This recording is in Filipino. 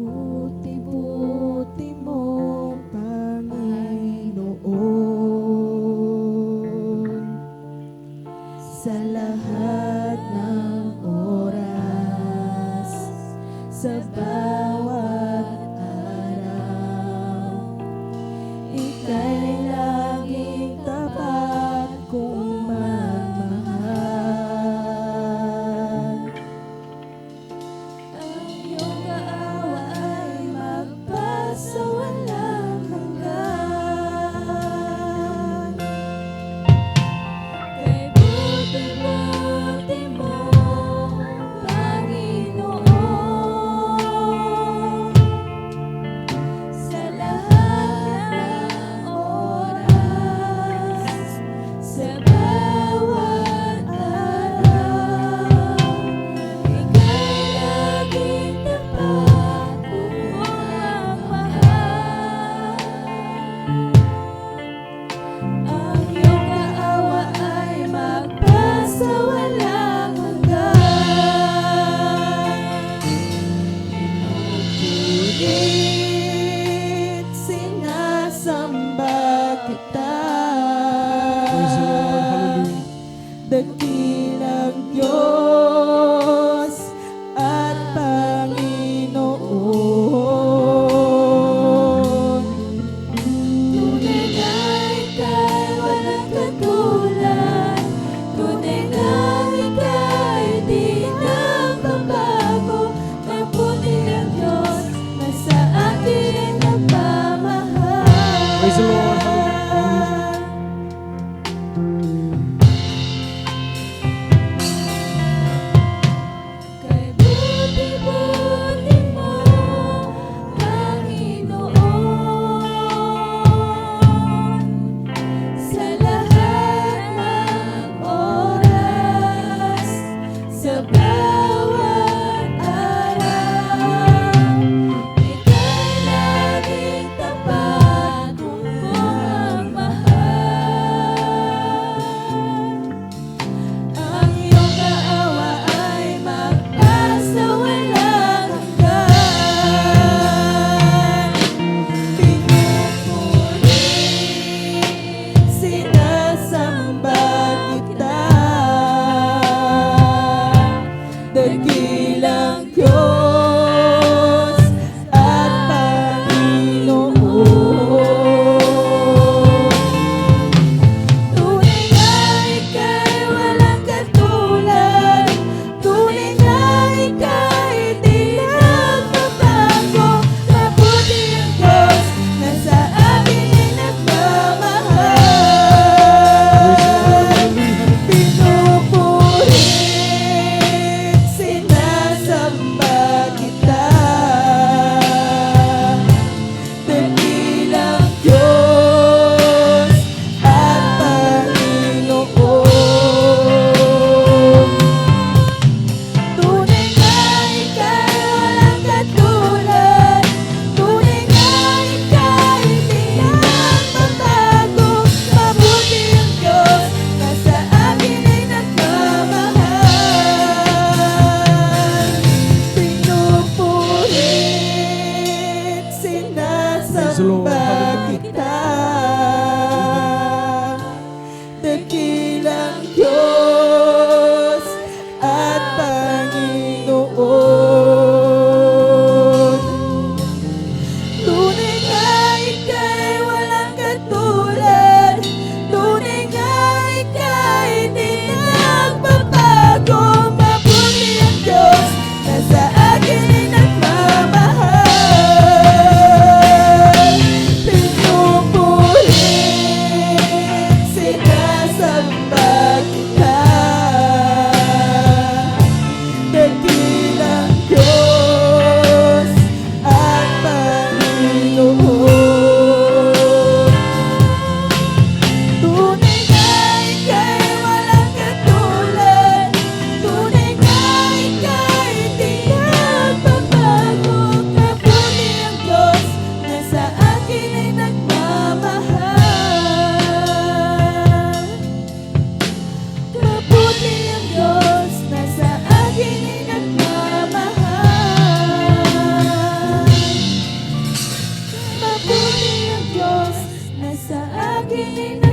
buti-buti mo, Panginoon, sa lahat ng oras, sa bawat araw. Ika'y laging tapat kong magmahal. Ang iyong kaawa ay magpasawalang hanggan. Kay buti-buti mo, Panginoon, sa lahat ng oras, sa bawat araw. Ika'y laging tapat kong magmahal. Ang iyong kaawa ay magpasawalang hanggan. Pinupulit, sinasamba kita. Praise the Lord. Hallelujah. Dakilang Diyos at Panginoon. Tunay na ika'y walang katulad. Tunay na ika'y di nagbabago. Mabuti ang Diyos na sa akin nagmamahal. Praise the Lord. Hallelujah. Kay buti-buti mo, Panginoon, sa lahat ng oras, sa bawat araw. Ika'y laging tapat kong magmahal. Ang iyong kaawa ay magpasawalang hanggan. Pinupulit, sinasamba kita. Dakilang Diyos at Panginoon. Tunay na ika'y walang katulad. Tunay na ika'y di nagbabago. Mabuti ang Diyos na sa akin ay nagmamahal. Pinupulit, sinasamba kita. Dakilang Diyos at Panginoon. Tunay na ika'y walang katulad. Tunay na ika'y di nagbabago. Mabuti ang Diyos na sa akin ay nagmamahal. Pinupulit, sinasamba kita. Dakilang Diyos at Panginoon. Tunay na ika'y walang katulad. Tunay na ika'y di nagbabago. Mabuti ang Diyos na sa akin ay nagmamahal. Pinupulit, sinasamba aking